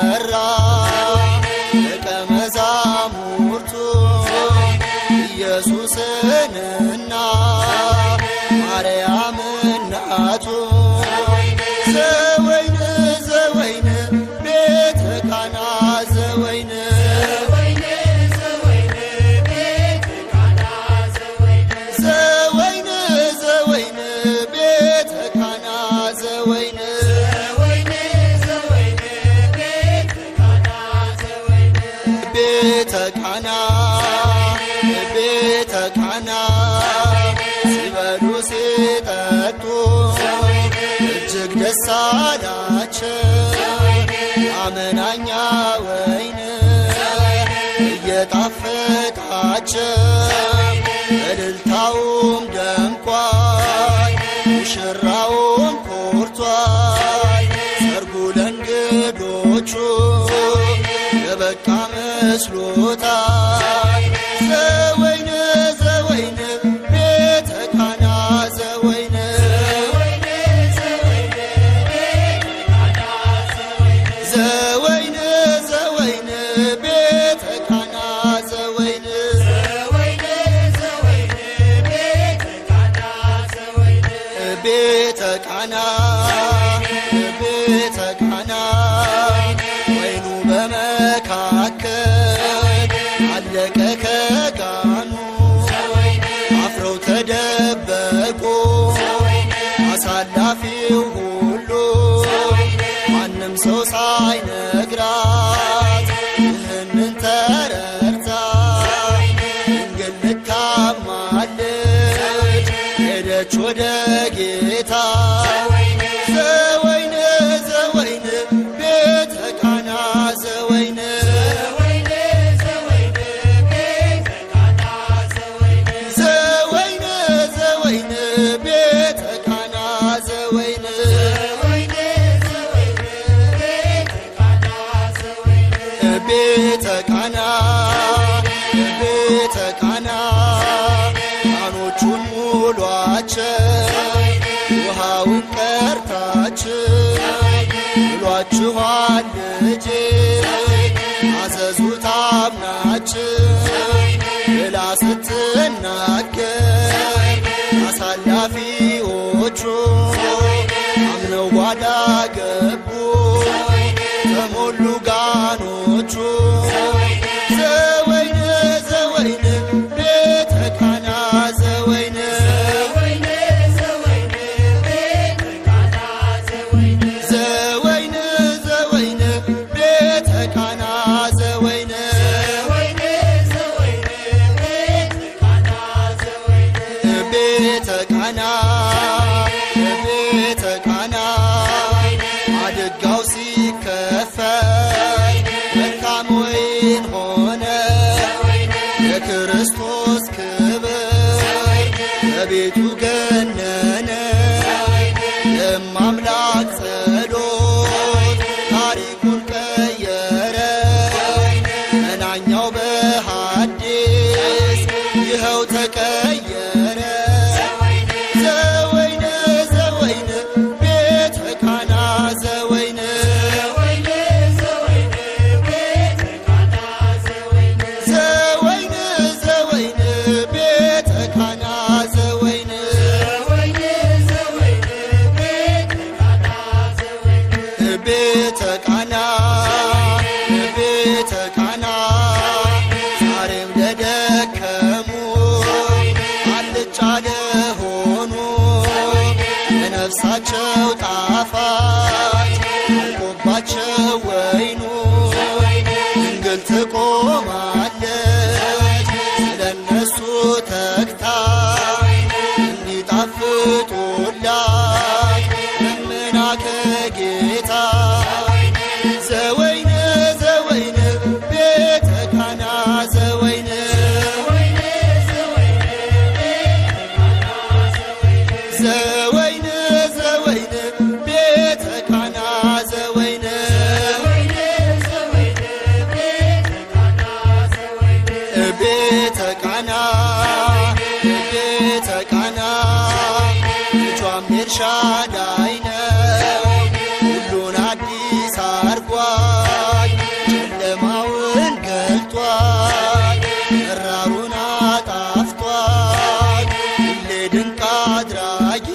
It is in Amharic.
ጠራ ለቀመዛሙርቱ ኢየሱስንና ማርያም እናቱ ዘወይን ዘወይን ቤተ ቃና ዘወይን ቤተቃና ሲበሉ ሲጠጡ እጅግ ደስ አላቸው አመናኛ ወይን እየጣፈጣቸው እልልታውም ደምቋል ሙሽራውም ኮርቷል ሰርጉ ለእንግዶቹ የበቃ መስሎታል ዘወይን ዘወይን ቤተ ቃና ዘወይን ዘወይን ዘወይን ቤተ ቃና ዘወይን ቤተ ቃና ቤተ ቃና ወይኑ በመካከል አለቀ ከጋኑ አፍረው ተደበቁ አሳላፊው ሁሉ ማንም ሰው ሳይነግራት ይህንን ተረድታ ድንግል ልታማልድ ሄደች ወደ ጌታ ዘወይን ዘወይን ቤተ ቃና ዘወይን ቤተ ቃና ቃኖቹን ሙሏቸው ውሃውን ቀርታችሁ ብሏችኋል ልጄ አዘዙት አምናችሁ ብላ ስትናገር አሳላፊዎቹ አምነው ጓዳ ገቡ ተሞሉ ጋኖቹ ዘወይን ዘወይን ቤተ ቃና ዘወይን ዘወይን ዘወይን ቤተ ቃና ዘወይን ቤተ ቃና ቤተ ቃና አድጋው ሲከፈል መልካም ወይን ሆነ የክርስቶስ ክብር በቤቱ ገነነ የማምላክ ጸሎት ታሪኩን ቀየረ መናኛው በሐዲስ ይኸው ተቀየረ ዘወይን ዘወይን ቤተ ቃና ዘወይን ዘወይን ዘወይን ቤተ ቃና ዘወይን ቤተ ቃና ቤተ ቃና ዛሬም ለደከሙ አልጫ ለሆኑ ለነፍሳቸው ጣፋጭ አልቆባቸው ወይኑ ድንግል ትቆማለች ስለነሱ ተግታ እንዲጣፍጡላት ለምና ከጌታ ዘወይን ዘወይን ቤተ ቃና ዘወይን ዘወይን ዘወይን ቤተ ቃና ዘወይን ቤተ ቃና ቤተ ቃና ልጇም ኤልሻዳይ ነው ሁሉን አዲስ አርጓል አድራጊ